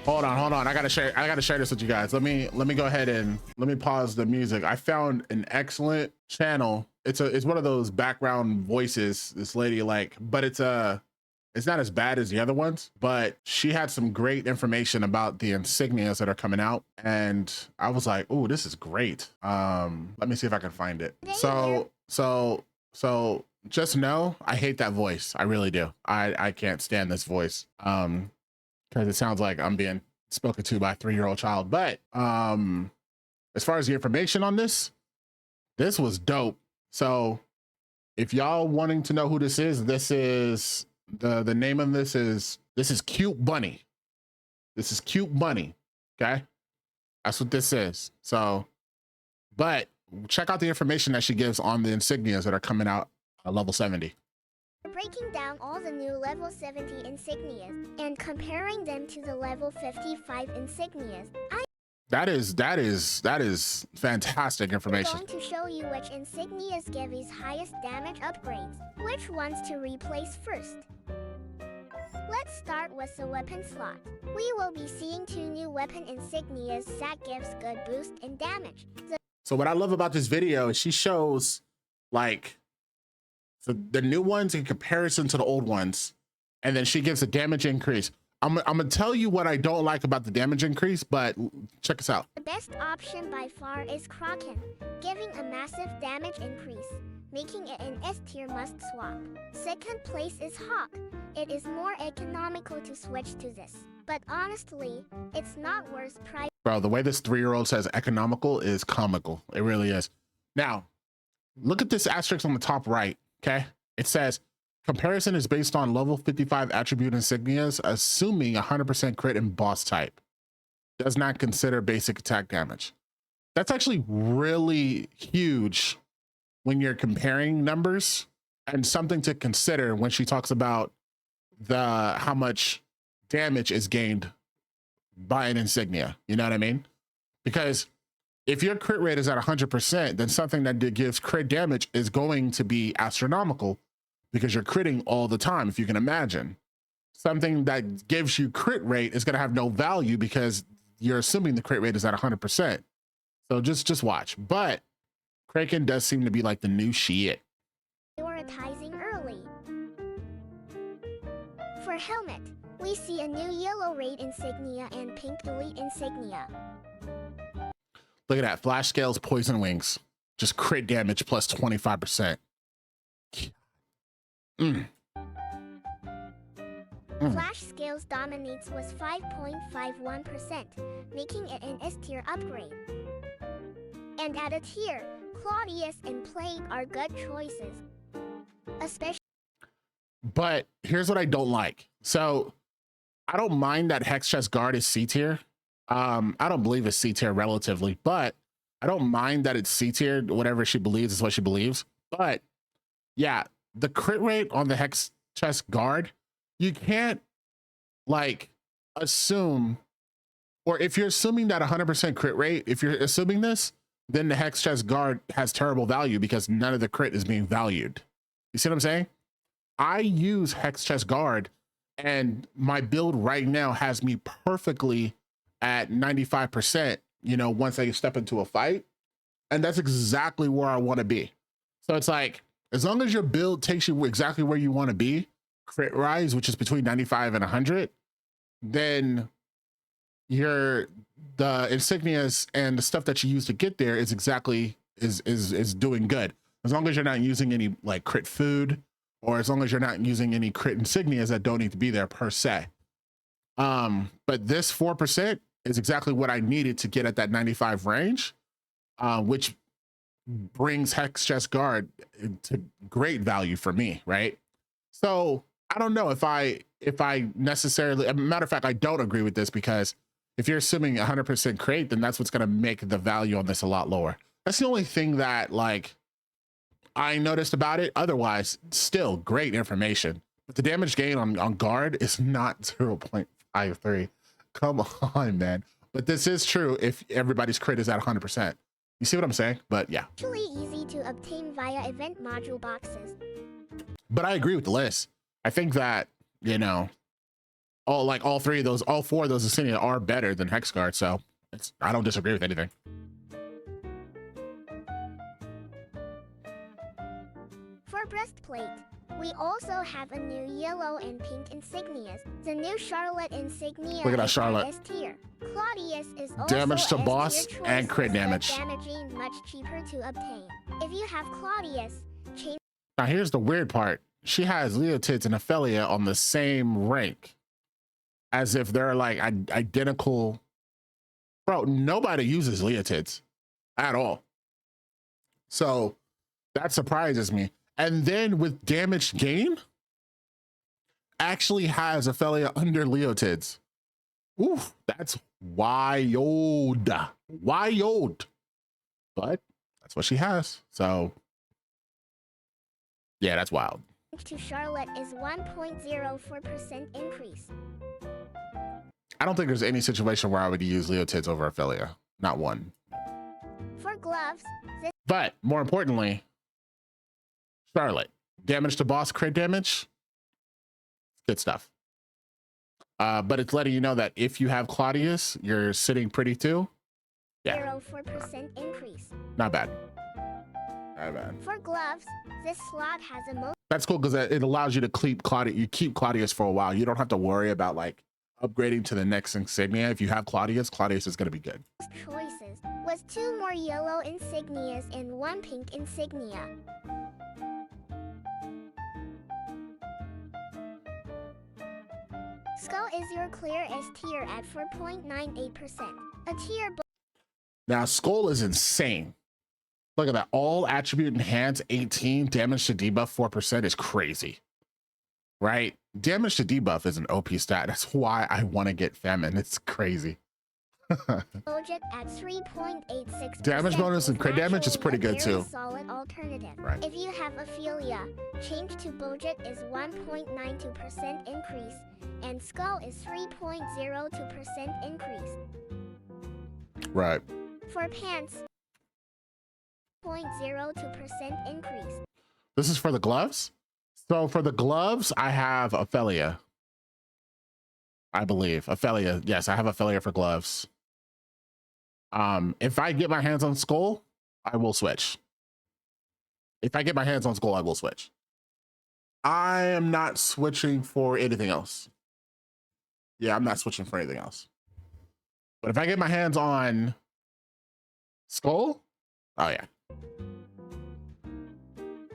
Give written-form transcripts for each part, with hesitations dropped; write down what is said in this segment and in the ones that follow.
Hold on. I gotta share this with you guys. Let me go ahead and let me pause the music. I found an excellent channel. It's one of those background voices, this lady but it's not as bad as the other ones, but she had some great information about the insignias that are coming out. And I was like, oh, this is great. Let me see if I can find it. So just know I hate that voice. I really do. I can't stand this voice. Because it sounds like I'm being spoken to by a 3-year-old child. But as far as the information on this was dope. So if y'all wanting to know who this is the name of this is Cute Bunny. This is Cute Bunny. Okay, that's what this is. So, but check out the information that she gives on the insignias that are coming out level 70. Breaking down all the new level 70 insignias and comparing them to the level 55 insignias. That is fantastic information. I'm going to show you which insignias give these highest damage upgrades, which ones to replace first. Let's start with the weapon slot. We will be seeing 2 new weapon insignias that gives good boost in damage. So what I love about this video is she shows the new ones in comparison to the old ones, and then she gives a damage increase. I'm gonna tell you what I don't like about the damage increase, but check this out. The best option by far is Kraken, giving a massive damage increase, making it an S tier must swap. Second place is Hawk. It is more economical to switch to this, but honestly, it's not worth price. Bro, the way this 3-year-old says economical is comical. It really is. Now, look at this asterisk on the top right. Okay, it says comparison is based on level 55 attribute insignias, assuming 100% crit and boss type. Does not consider basic attack damage. That's actually really huge when you're comparing numbers, and something to consider when she talks about how much damage is gained by an insignia. You know what I mean? Because if your crit rate is at 100%, then something that gives crit damage is going to be astronomical, because you're critting all the time. If you can imagine, something that gives you crit rate is going to have no value because you're assuming the crit rate is at 100%. So just watch. But Kraken does seem to be like the new shit. Prioritizing early. For helmet, we see a new yellow raid insignia and pink elite insignia. Look at that. Flash scales, poison wings. Just crit damage plus 25%. Flash scales dominates was 5.51%, making it an S tier upgrade. And added here, Claudius and Plague are good choices. Especially. But here's what I don't like. So I don't mind that Hex Chest Guard is C tier. I don't believe it's C tier relatively, but I don't mind that it's C tier. Whatever she believes is what she believes. But yeah, the crit rate on the Hex Chest Guard, you can't assume, or if you're assuming that 100% crit rate, if you're assuming this, then the Hex Chest Guard has terrible value because none of the crit is being valued. You see what I'm saying? I use Hex Chest Guard, and my build right now has me perfectly at 95%, once I step into a fight. And that's exactly where I want to be. So it's like, as long as your build takes you exactly where you want to be, crit rise, which is between 95 and 100, then the insignias and the stuff that you use to get there is doing good. As long as you're not using any crit food, or as long as you're not using any crit insignias that don't need to be there per se. But this 4% is exactly what I needed to get at that 95 range, which brings Hex Chest Guard to great value for me, right? So I don't know if I necessarily, matter of fact, I don't agree with this, because if you're assuming 100% crate, then that's what's going to make the value on this a lot lower. That's the only thing that I noticed about it. Otherwise, still great information. But the damage gain on guard is not 0.53. Come on, man. But this is true if everybody's crit is at 100%. You see what I'm saying? But yeah. Actually easy to obtain via event module boxes. But I agree with the list. I think that, all three of those, all four of those Insignia are better than Hexguard. So I don't disagree with anything. For Breastplate, we also have a new yellow and pink insignias. The new Charlotte insignia Look at that is Charlotte. S tier. Claudius is also Damage to S-tier boss choice and crit with damage. damaging much cheaper to obtain. If you have Claudius, change. Now here's the weird part. She has Leotids and Ophelia on the same rank, as if they're like identical. Bro, nobody uses Leotids at all. So that surprises me. And then with damage gain, actually has Ophelia under Leotids. Oof, that's wild. Wild. But that's what she has. So yeah, that's wild. To Charlotte is 1.04% increase. I don't think there's any situation where I would use Leotids over Ophelia. Not one. For gloves, this But more importantly, Charlotte. Damage to boss, crit damage. Good stuff. But it's letting you know that if you have Claudius, you're sitting pretty too. Yeah. 0.04% increase. Not bad. Not bad. For gloves, this slot has a most That's cool because it allows you to keep Claudius. You keep Claudius for a while. You don't have to worry about like upgrading to the next Insignia. If you have Claudius, Claudius is going to be good. choices was 2 more yellow insignias and 1 pink insignia. Skull is your clear S tier at 4.98%. A tier Now, Skull is insane. Look at that. All attribute enhance 18, damage to debuff 4% is crazy. Right? Damage to debuff is an OP stat. That's why I want to get Famine. It's crazy. budget at 3.86%. Damage bonus and crit damage is pretty good too. Solid alternative. Right. If you have Ophelia, change to budget is 1.92% increase, and Skull is 3.02% increase. Right. For pants, 0.02% increase. This is for the gloves. So for the gloves, I have Ophelia. I believe Ophelia. Yes, I have Ophelia for gloves. If I get my hands on Skull, I will switch. If I get my hands on Skull, I will switch. I am not switching for anything else. Yeah, I'm not switching for anything else. But if I get my hands on Skull, oh yeah.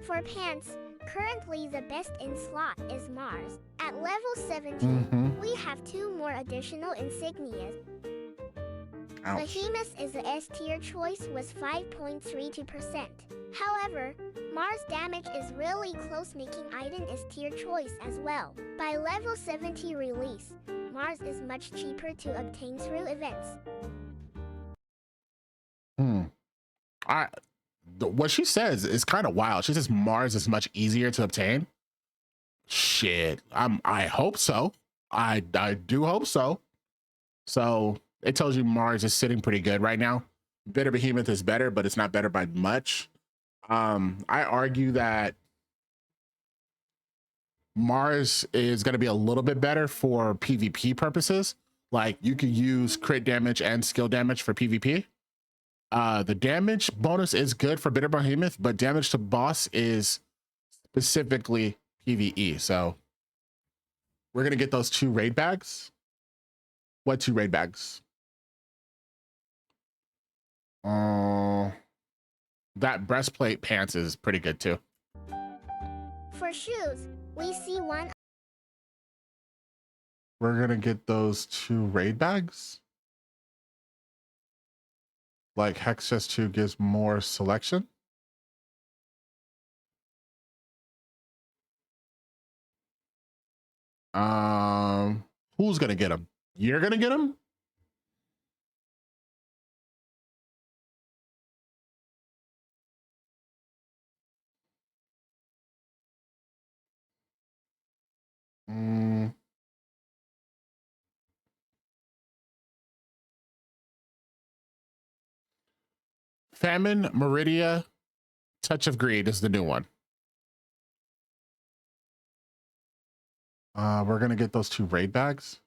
For pants, currently the best in slot is Mars. At level 17, we have 2 more additional insignias. Ouch. Behemoth is a S tier choice with 5.32%. However, Mars damage is really close, making Iden S tier choice as well. By level 70 release, Mars is much cheaper to obtain through events. What she says is kind of wild. She says Mars is much easier to obtain. Shit, I hope so. I do hope so. So it tells you Mars is sitting pretty good right now. Bitter Behemoth is better, but it's not better by much. I argue that Mars is going to be a little bit better for PvP purposes. Like you could use crit damage and skill damage for PvP. The damage bonus is good for Bitter Behemoth, but damage to boss is specifically PvE. So we're going to get those 2 raid bags. What 2 raid bags? That breastplate pants is pretty good too. For shoes, we see 1. We're going to get those 2 raid bags. Like Hex Chest 2 gives more selection. Who's gonna get them? You're gonna get them? Famine, Meridia, Touch of Greed is the new one. We're gonna get those 2 raid bags.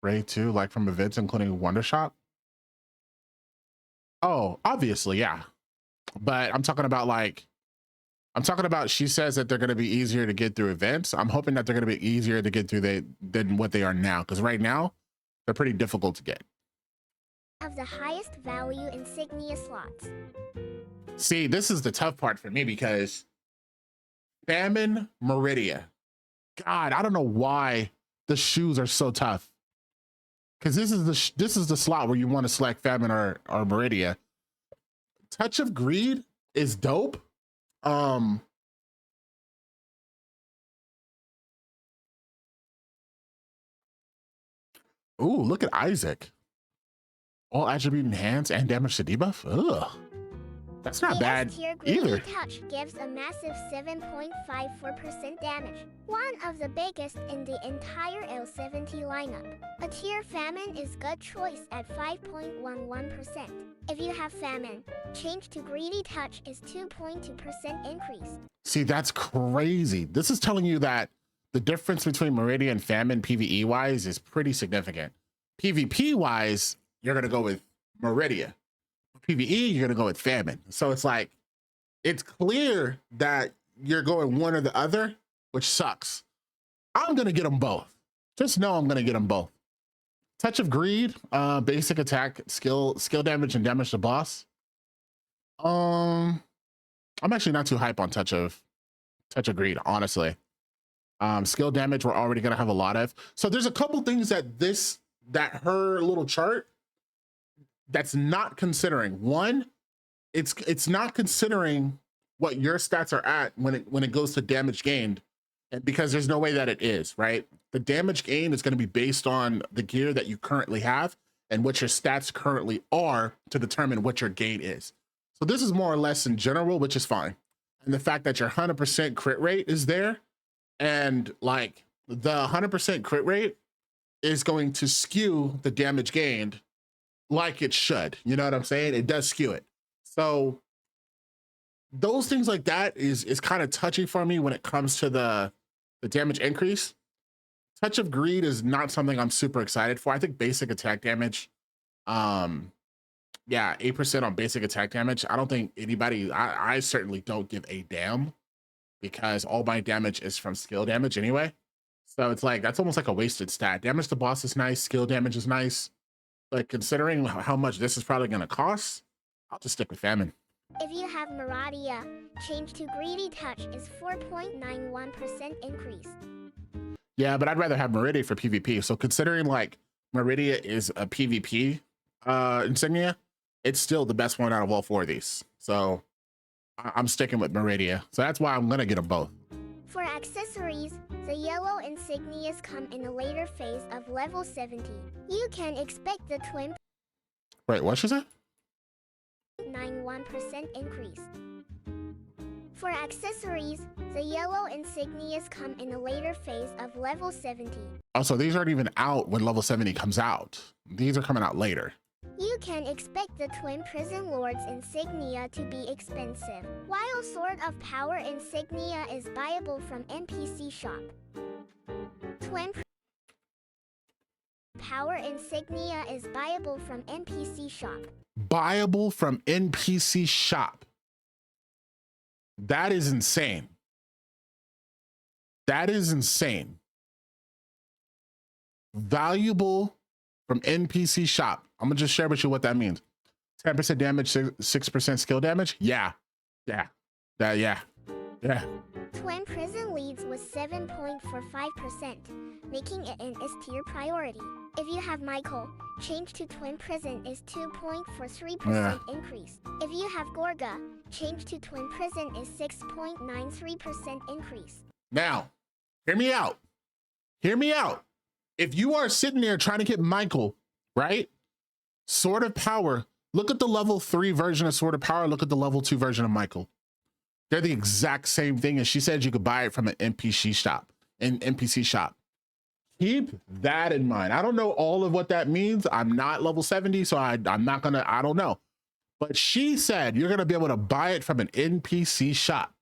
Raid 2, like from events, including Wonder Shop? Oh, obviously, yeah. But I'm talking about she says that they're going to be easier to get through events. I'm hoping that they're going to be easier to get through than what they are now. Because right now, they're pretty difficult to get. Of the highest value insignia slots. See, this is the tough part for me because Famine, Meridia. God, I don't know why the shoes are so tough. Because this is the slot where you want to select Famine or Meridia. Touch of Greed is dope. Ooh, look at Isaac. All attribute enhance and damage to debuff. Ugh, that's not bad either. Touch gives a massive 7.54% damage, one of the biggest in the entire L70 lineup. A tier Famine is good choice at 5.11%. If you have Famine, change to Greedy Touch is 2.2% increase. See, that's crazy. This is telling you that the difference between Meridia and Famine PvE wise is pretty significant. PvP wise, you're gonna go with Meridia. PvE, you're gonna go with Famine. So it's like, it's clear that you're going one or the other, which sucks. I'm gonna get them both. Just know I'm gonna get them both. Touch of Greed, basic attack, skill damage, and damage to boss. I'm actually not too hype on Touch of Greed, honestly. Skill damage, we're already gonna have a lot of. So there's a couple things that her little chart that's not considering. One, it's not considering what your stats are at when it goes to damage gained, and because there's no way that it is, right? The damage gained is going to be based on the gear that you currently have and what your stats currently are to determine what your gain is. So this is more or less in general, which is fine. And the fact that your 100% crit rate is there, and like the 100% crit rate is going to skew the damage gained like it should. You know what I'm saying? It does skew it. So those things like that is kind of touchy for me when it comes to the damage increase. Touch of Greed is not something I'm super excited for. I think basic attack damage, yeah, 8% on basic attack damage. I don't think anybody, I certainly don't give a damn, because all my damage is from skill damage anyway. So it's like, that's almost like a wasted stat. Damage to boss is nice, skill damage is nice. But considering how much this is probably gonna cost, I'll just stick with Famine. If you have Meridia, change to Greedy Touch is 4.91% increase. Yeah, but I'd rather have Meridia for PvP. So considering like Meridia is a PvP insignia, it's still the best one out of all four of these. So I'm sticking with Meridia. So that's why I'm gonna get them both. For accessories, the yellow insignias come in a later phase of level 70. You can expect the twin. Wait, what she said? 91% increase. For accessories, the yellow insignias come in a later phase of level 70. Oh, so these aren't even out when level 70 comes out. These are coming out later. You can expect the Twin Prison Lord's insignia to be expensive, while Sword of Power insignia is buyable from NPC shop. Twin Power insignia is buyable from NPC shop. Buyable from NPC shop. That is insane. That is insane. Valuable from NPC shop. I'm gonna just share with you what that means. 10% damage, 6% skill damage. Yeah. Twin Prison leads with 7.45%, making it an S tier priority. If you have Michael, change to Twin Prison is 2.43% increase. If you have Gorga, change to Twin Prison is 6.93% increase. Now, hear me out. Hear me out. If you are sitting there trying to get Michael, right? Sword of Power, look at the level 3 version of Sword of Power, look at the level 2 version of Michael. They're the exact same thing, and she said you could buy it from an NPC shop. Keep that in mind. I don't know all of what that means. I'm not level 70, so I'm not gonna, I don't know. But she said you're gonna be able to buy it from an NPC shop.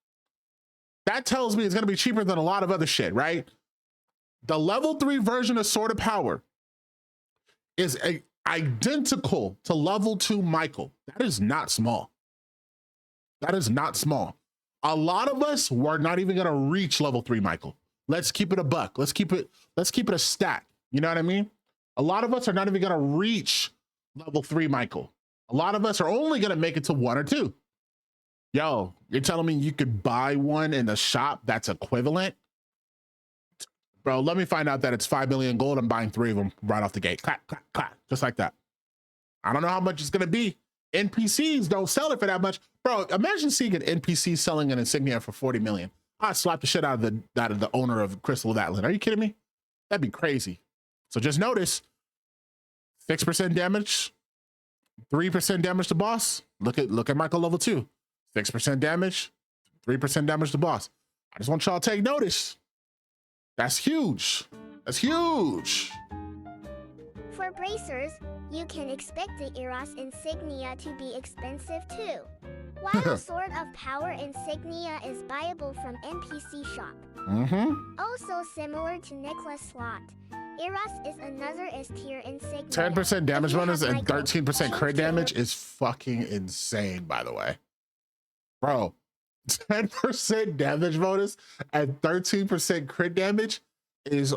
That tells me it's gonna be cheaper than a lot of other shit, right? The level 3 version of Sword of Power is identical to level 2 Michael. That is not small. That is not small. A lot of us were not even gonna reach level 3 Michael. Let's keep it a buck. Let's keep it a stack. You know what I mean? A lot of us are not even gonna reach level 3 Michael. A lot of us are only gonna make it to 1 or 2. Yo, you're telling me you could buy one in the shop that's equivalent? Bro, let me find out that it's 5 million gold. I'm buying 3 of them right off the gate. Clack, clack, clack, just like that. I don't know how much it's gonna be. NPCs don't sell it for that much. Bro, imagine seeing an NPC selling an insignia for 40 million. I'd slap the shit out of the owner of Crystal of Atlan. Are you kidding me? That'd be crazy. So just notice 6% damage, 3% damage to boss. Look at Michael level 2. 6% damage, 3% damage to boss. I just want y'all to take notice. That's huge. That's huge. For bracers, you can expect the Eros Insignia to be expensive too. While Sword of Power Insignia is buyable from NPC shop. Also similar to Necklace Slot, Eros is another S-tier insignia. 10% damage bonus and 13% crit damage is fucking insane, by the way. Bro, 10% damage bonus and 13% crit damage is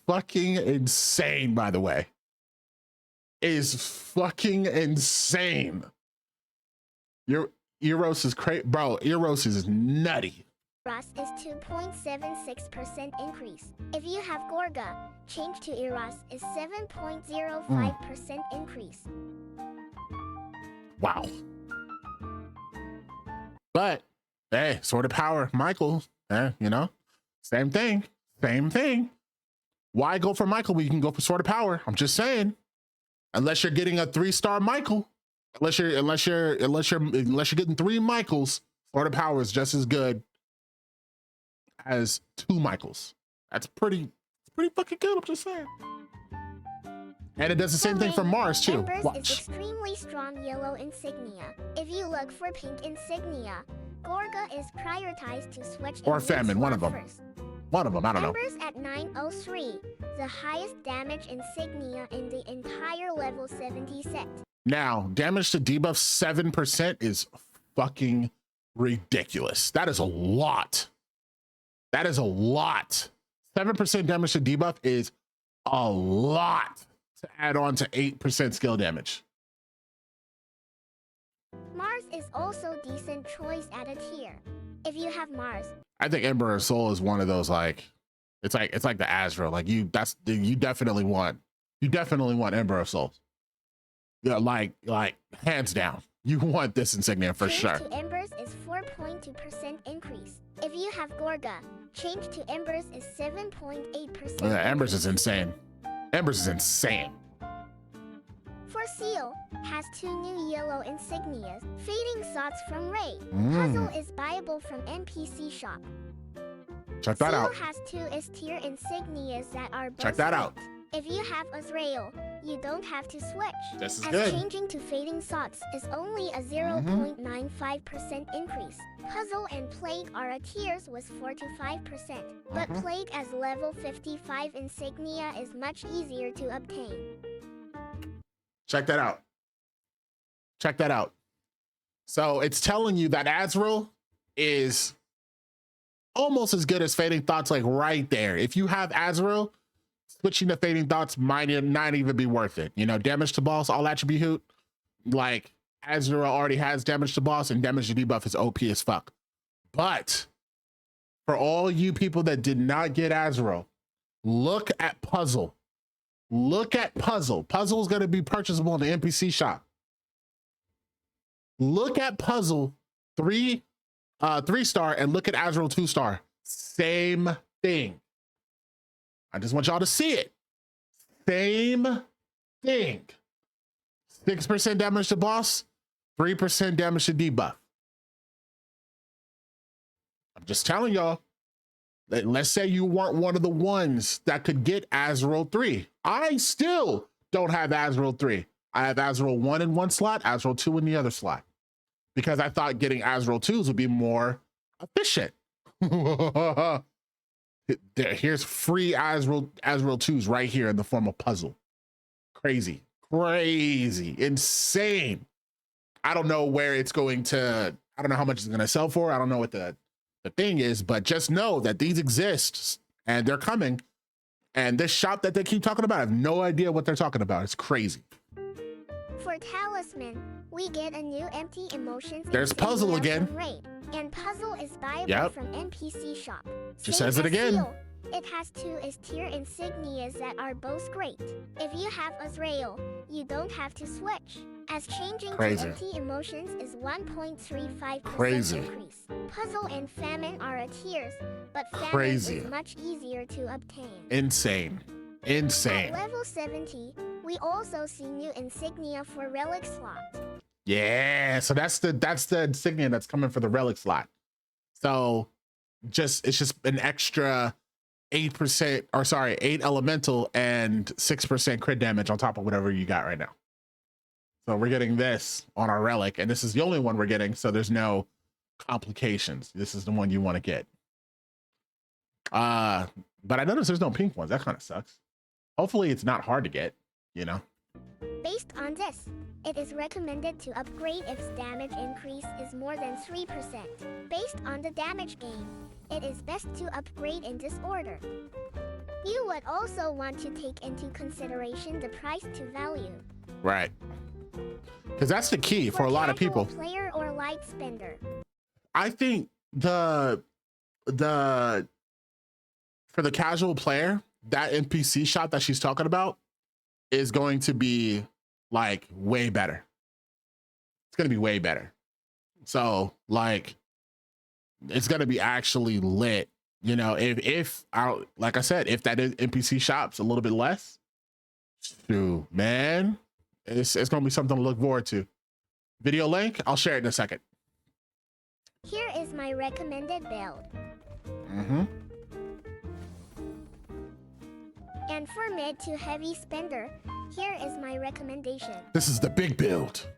fucking insane, by the way. Is fucking insane. Your Eros is crazy. Bro, Eros is nutty. Eros is 2.76% increase. If you have Gorga, change to Eros is 7.05% increase. Wow. But hey, Sword of Power, Michael, you know, same thing. Why go for Michael when you can go for Sword of Power? I'm just saying. Unless you're getting a 3-star Michael, unless you're getting 3 Michaels, Sword of Power is just as good as 2 Michaels. That's pretty fucking good. I'm just saying. And it does the same thing for Mars too. Embers Watch. is extremely strong yellow insignia. If you look for pink insignia, Gorga is prioritized to switch Or Famine, one of them. First. One of them, I don't know. Embers at 903, the highest damage insignia in the entire level 70 set. Now, damage to debuff 7% is fucking ridiculous. That is a lot. That is a lot. 7% damage to debuff is a lot to add on to 8% skill damage. Mars is also decent choice at a tier. If you have Mars, I think Ember of Soul is one of those, like, it's like the Azra. Like you definitely want Ember of Souls. Yeah, like hands down. You want this insignia for sure. Change to Embers is 4.2% increase. If you have Gorga, change to Embers is 7.8%. Yeah, Embers is insane. Embers is insane. For Seal, has 2 new yellow insignias. Fading Sots from Ray. Puzzle is buyable from NPC shop. Check that out. Seal has 2 S-tier insignias that are both Check that out. If you have Azrael, you don't have to switch. This is as good. Changing to Fading Sots is only a 0.95% increase. Puzzle and Plague are a tiers with 4 to 5%, but Plague as level 55 insignia is much easier to obtain. Check that out. Check that out. So it's telling you that Azrael is almost as good as Fading Thoughts, like right there. If you have Azrael, switching to Fading Thoughts might not even be worth it. You know, damage to boss, all attribute, like Azrael already has damage to boss and damage to debuff is OP as fuck. But for all you people that did not get Azrael, look at Puzzle. Look at Puzzle. Puzzle is going to be purchasable in the NPC shop. Look at Puzzle 3-star and look at Azrael 2-star. Same thing. I just want y'all to see it. Same thing. 6% damage to boss, 3% damage to debuff. I'm just telling y'all. Let's say you weren't one of the ones that could get Azrael 3. I still don't have Azrael 3. I have Azrael 1 in one slot, Azrael 2 in the other slot. Because I thought getting Azrael 2s would be more efficient. Here's free Azrael 2s right here in the form of Puzzle. Crazy. crazy, insane. I don't know where it's going to, I don't know how much it's going to sell for. I don't know what the thing is, but just know that these exist and they're coming. And this shop that they keep talking about, I have no idea what they're talking about. It's crazy. For Talisman, we get a new empty emotions. There's puzzle again. Raid, and puzzle is buyable from NPC shop. Just says it again. Seal. It has 2 S-tier insignias that are both great. If you have Azrael, you don't have to switch, as changing to empty emotions is 1.35% increase. Puzzle and famine are a tiers, but famine is much easier to obtain. Insane. Insane. At level 70, we also see new insignia for relic slot. Yeah, so that's the insignia that's coming for the relic slot. So it's just an extra 8% or sorry, 8 elemental and 6% crit damage on top of whatever you got right now. So we're getting this on our relic, and this is the only one we're getting, so there's no complications. This is the one you want to get. But I noticed there's no pink ones. That kind of sucks. Hopefully it's not hard to get, you know. Based on this, it is recommended to upgrade if damage increase is more than 3%. Based on the damage gain, it is best to upgrade in this order. You would also want to take into consideration the price to value. Right. Because that's the key for a lot of people. Player or light spender. I think for the casual player, that NPC shop that she's talking about is going to be like way better. It's going to be way better. So like, it's going to be actually lit. You know, if like I said, if that NPC shop's a little bit less, shoot, man, it's going to be something to look forward to. Video link, I'll share it in a second. Here is my recommended build. And for mid to heavy spender, here is my recommendation. This is the big build.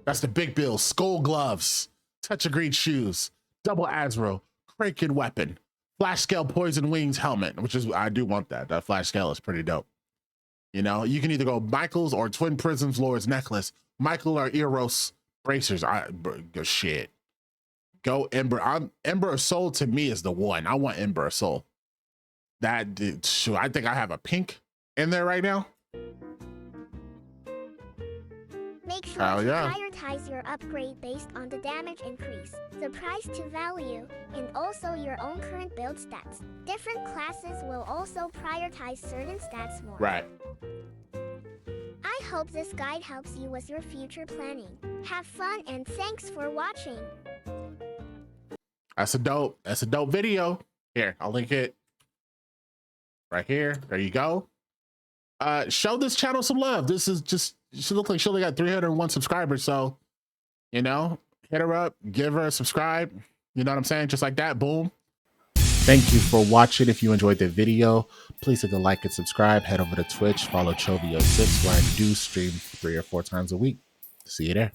That's the big build. Skull gloves, touch agreed shoes, double Azro, Kraken weapon, flash scale poison wings helmet, which is, I do want that. That flash scale is pretty dope. You know, you can either go Michael's or Twin Prisms Lord's necklace, Michael or Eros bracers. Shit. Go Ember. Ember of Soul to me is the one. I want Ember of Soul. That dude, shoot, I think I have a pink in there right now. Make sure to prioritize your upgrade based on the damage increase, the price to value, and also your own current build stats. Different classes will also prioritize certain stats more. Right. I hope this guide helps you with your future planning. Have fun and thanks for watching. That's a dope video. Here, I'll link it right here. There you go. Show this channel some love. This is just, she look like she only got 301 subscribers. So, you know, hit her up, give her a subscribe. You know what I'm saying? Just like that. Boom. Thank you for watching. If you enjoyed the video, please hit the like and subscribe. Head over to Twitch, follow Chovio6, where I do stream 3 or 4 times a week. See you there.